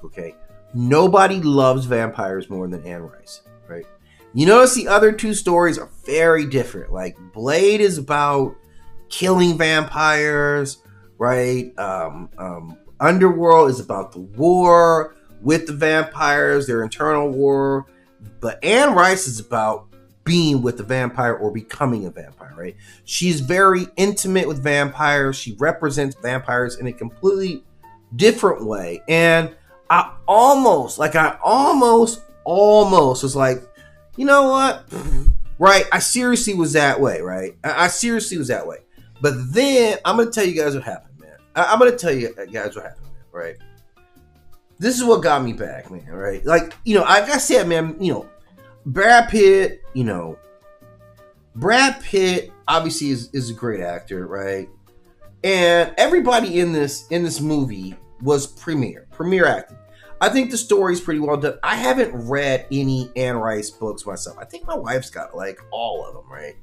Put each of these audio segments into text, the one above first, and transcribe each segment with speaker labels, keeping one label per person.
Speaker 1: Okay, nobody loves vampires more than Anne Rice, right? You notice the other two stories are very different. Like Blade is about killing vampires, right? Underworld is about the war with the vampires, their internal war. But Anne Rice is about being with the vampire or becoming a vampire, right? She's very intimate with vampires. She represents vampires in a completely different way. And I almost was like, you know what? Right? I seriously was that way, right? I seriously was that way. But then I'm going to tell you guys what happened, man. I'm going to tell you guys what happened, man, right? This is what got me back, man, right? Like, like I said, man, Brad Pitt, Brad Pitt obviously is a great actor, right? And everybody in this movie was premier acting. I think the story's pretty well done. I haven't read any Anne Rice books myself. I think my wife's got like all of them, right?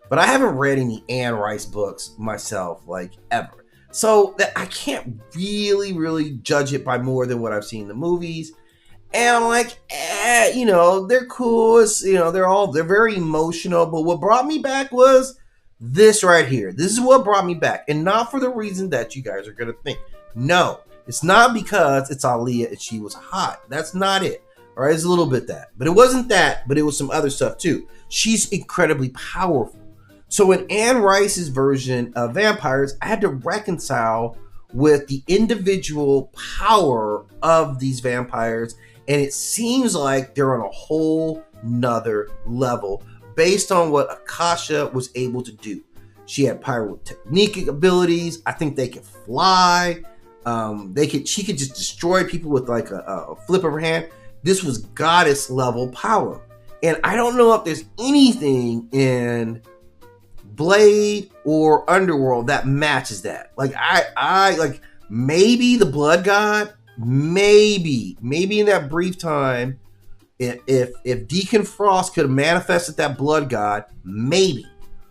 Speaker 1: But I haven't read any Anne Rice books myself, like ever. So that I can't really judge it by more than what I've seen in the movies. And I'm like, they're cool. They're very emotional. But what brought me back was this right here. This is what brought me back. And not for the reason that you guys are going to think. No, it's not because it's Aaliyah and she was hot. That's not it. All right, it's a little bit that. But it wasn't that, but it was some other stuff too. She's incredibly powerful. So in Anne Rice's version of vampires, I had to reconcile with the individual power of these vampires. And it seems like they're on a whole nother level based on what Akasha was able to do. She had pyrotechnic abilities. I think they could fly. She could just destroy people with like a flip of her hand. This was goddess level power. And I don't know if there's anything in Blade or Underworld that matches that. Like I like maybe the Blood God, maybe in that brief time, if Deacon Frost could have manifested that Blood God, maybe.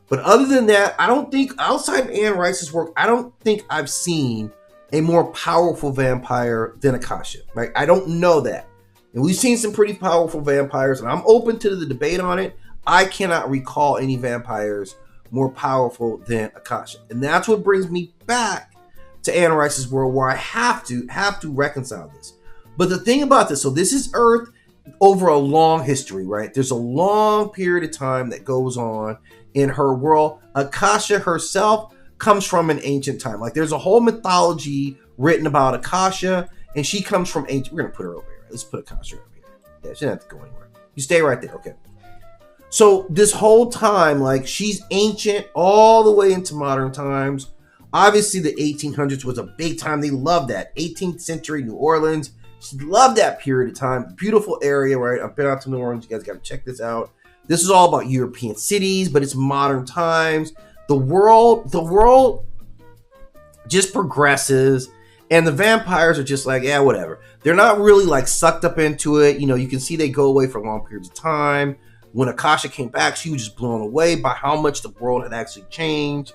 Speaker 1: But other than that, I don't think outside of Anne Rice's work, I don't think I've seen a more powerful vampire than Akasha. Right? I don't know that. And we've seen some pretty powerful vampires, and I'm open to the debate on it. I cannot recall any vampires more powerful than Akasha. And that's what brings me back to Anne Rice's world, where I have to reconcile this. But the thing about this, so this is Earth over a long history, right? There's a long period of time that goes on in her world. Akasha herself comes from an ancient time. Like there's a whole mythology written about Akasha, and she comes from ancient. We're gonna put her over here. Right? Let's put Akasha over here. Yeah, she doesn't have to go anywhere. You stay right there, okay? So this whole time, like she's ancient all the way into modern times. Obviously, the 1800s was a big time. They loved that. 18th century New Orleans. She loved that period of time. Beautiful area, right? I've been out to New Orleans. You guys got to check this out. This is all about European cities, but it's modern times. The world just progresses, and the vampires are just like, yeah, whatever. They're not really like sucked up into it. You can see they go away for long periods of time. When Akasha came back, she was just blown away by how much the world had actually changed.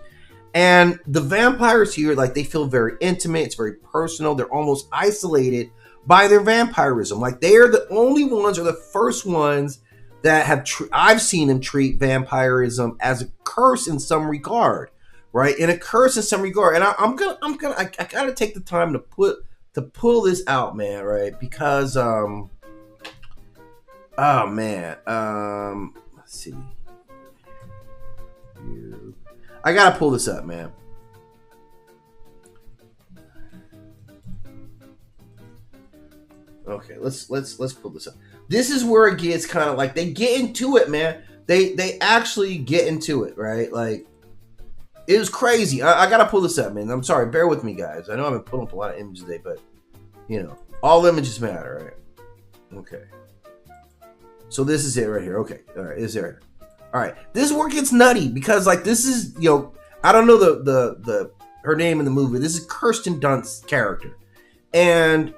Speaker 1: And the vampires here, like they feel very intimate. It's very personal. They're almost isolated by their vampirism. Like they are the only ones or the first ones that have I've seen them treat vampirism as a curse in some regard, right? And a curse in some regard. And I gotta take the time to pull this out, man, right? Because oh man, let's see. I gotta pull this up, man. Okay, let's pull this up. This is where it gets kind of like they get into it, man. They actually get into it, right? Like it was crazy. I gotta pull this up, man. I'm sorry, bear with me, guys. I know I've been pulling up a lot of images today, but all images matter, right? Okay. So this is it right here. Okay, all right, this is it right here. All right, this is where it gets nutty because like this is I don't know the her name in the movie. This is Kirsten Dunst's character, and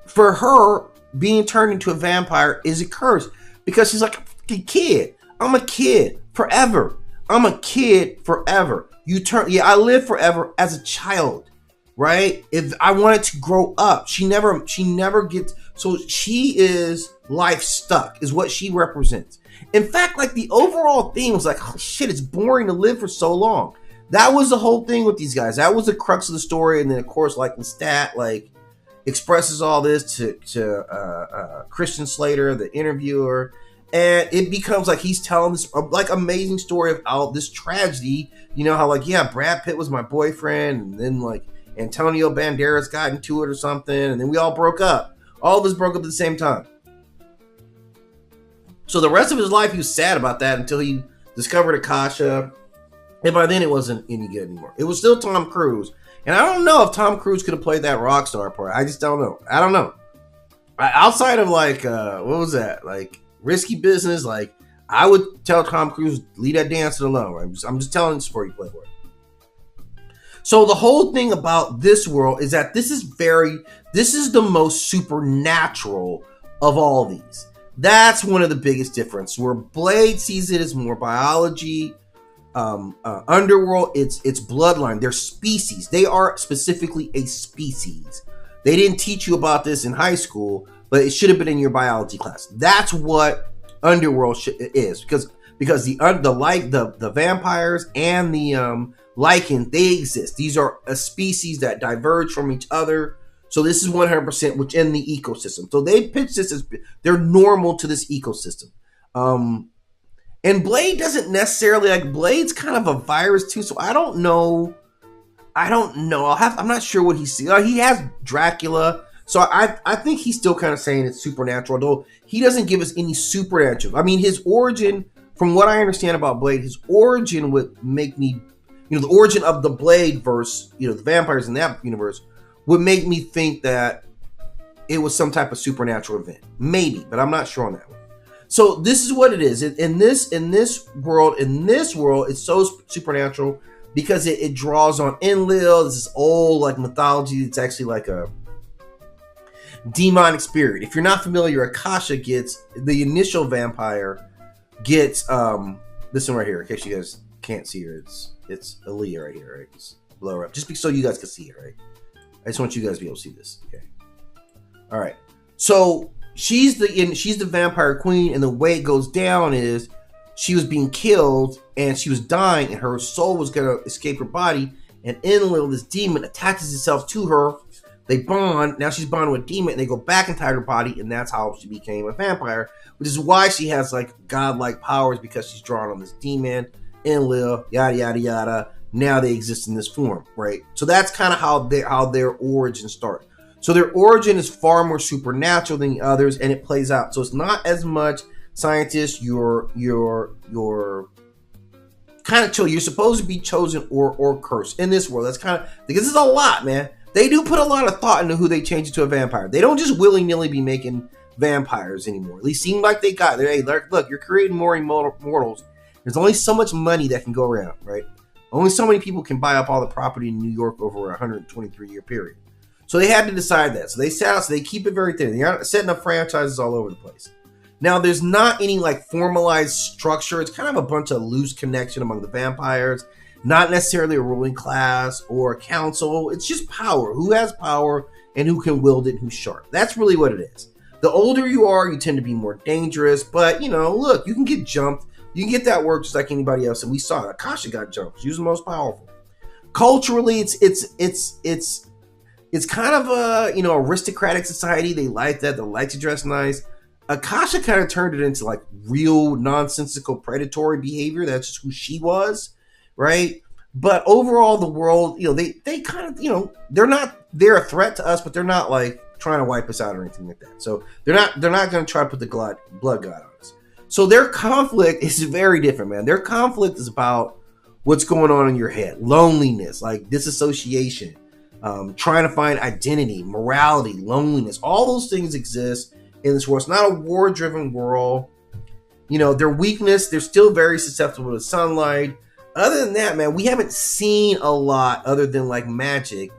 Speaker 1: for her being turned into a vampire is a curse because she's like a kid. I'm a kid forever. I'm a kid forever. I live forever as a child, right? If I wanted to grow up, she never gets. So she is life stuck, is what she represents. In fact, like the overall theme was like, oh shit, it's boring to live for so long. That was the whole thing with these guys. That was the crux of the story. And then of course, like Lestat, like expresses all this to Christian Slater, the interviewer, and it becomes like he's telling this like amazing story of how this tragedy. You know how like, yeah, Brad Pitt was my boyfriend, and then like Antonio Banderas got into it or something, and then we all broke up. All of us broke up at the same time. So the rest of his life, he was sad about that until he discovered Akasha. And by then, it wasn't any good anymore. It was still Tom Cruise. And I don't know if Tom Cruise could have played that rock star part. I just don't know. I don't know. Outside of like, what was that? Like Risky Business. Like I would tell Tom Cruise, leave that dancing alone. I'm just telling this for you, Playboy. So the whole thing about this world is that this is the most supernatural of all these. That's one of the biggest differences. Where Blade sees it as more biology, Underworld, it's bloodline. They're species. They are specifically a species. They didn't teach you about this in high school, but it should have been in your biology class. That's what Underworld is, because the vampires and the Lycan, they exist. These are a species that diverge from each other. So this is 100% within the ecosystem. So they pitch this as they're normal to this ecosystem. And Blade doesn't necessarily, like, Blade's kind of a virus too. So I don't know. I'm not sure what he sees. He has Dracula. So I think he's still kind of saying it's supernatural, though he doesn't give us any supernatural. I mean, his origin, from what I understand about Blade, his origin would make me, the origin of the Blade verse, the vampires in that universe, would make me think that it was some type of supernatural event. Maybe, but I'm not sure on that one. So this is what it is. In this world, it's so supernatural because it draws on Enlil. This is old like mythology. It's actually like a demonic spirit. If you're not familiar, Akasha gets the initial vampire gets this one right here. In case you guys can't see her, it's Aaliyah right here, right? Just blow her up, just so you guys can see it, right? I just want you guys to be able to see this. Okay. All right. So she's the vampire queen, and the way it goes down is she was being killed and she was dying, and her soul was gonna escape her body. And Enlil, this demon, attaches itself to her. They bond. Now she's bonded with a demon, and they go back inside her body, and that's how she became a vampire. Which is why she has like godlike powers, because she's drawn on this demon, Enlil, yada yada yada. Now they exist in this form, right? So that's kind of how their origin starts. So their origin is far more supernatural than the others, and it plays out. So it's not as much scientists. You're kind of chill. You're supposed to be chosen or cursed in this world. That's kind of, because this is a lot, man. They do put a lot of thought into who they change into a vampire. They don't just willy-nilly be making vampires anymore. At least seem like they got there. Hey, look, you're creating more immortals. There's only so much money that can go around, right? Only so many people can buy up all the property in New York over a 123-year period. So they had to decide that. So they set out, so they keep it very thin. They're setting up franchises all over the place. Now, there's not any like formalized structure. It's kind of a bunch of loose connection among the vampires. Not necessarily a ruling class or a council. It's just power. Who has power and who can wield it and who's sharp. That's really what it is. The older you are, you tend to be more dangerous. But, look, you can get jumped. You can get that work just like anybody else. And we saw it. Akasha got jumped. She was the most powerful. Culturally, it's kind of a, aristocratic society. They like that. They like to dress nice. Akasha kind of turned it into like real nonsensical predatory behavior. That's just who she was, right? But overall, the world, they kind of, they're a threat to us, but they're not like trying to wipe us out or anything like that. So they're not going to try to put the blood god on us. So their conflict is very different, man. Their conflict is about what's going on in your head, loneliness, like disassociation, trying to find identity, morality, loneliness. All those things exist in this world. It's not a war-driven world. Their weakness, they're still very susceptible to sunlight. Other than that, man, we haven't seen a lot other than like magic,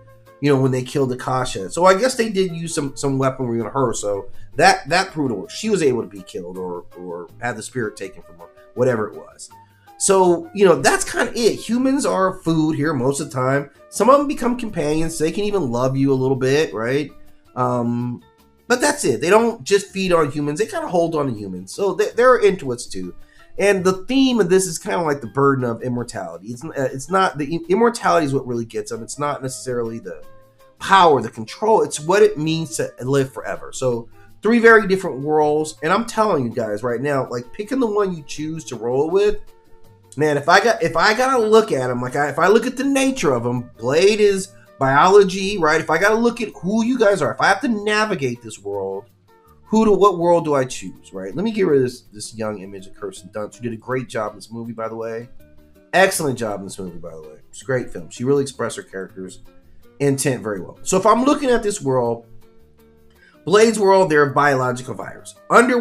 Speaker 1: when they killed Akasha. So I guess they did use some weaponry on her. So that proved to work. She was able to be killed or had the spirit taken from her, whatever it was. So, that's kind of it. Humans are food here most of the time. Some of them become companions. They can even love you a little bit, right? But that's it. They don't just feed on humans. They kind of hold on to humans. So they're intuits too. And the theme of this is kind of like the burden of immortality. It's not the immortality is what really gets them. It's not necessarily the power, the control. It's what it means to live forever. So 3 very different worlds. And I'm telling you guys right now, like picking the one you choose to roll with, man, if I gotta look at them, if I look at the nature of them, Blade is biology, right? If I gotta look at who you guys are, if I have to navigate this world, what world do I choose, right? Let me get rid of this young image of Kirsten Dunst, who did a great job in this movie, by the way. Excellent job in this movie, by the way. It's a great film. She really expressed her character's intent very well. So if I'm looking at this world, Blade's world, they're a biological virus. Underworld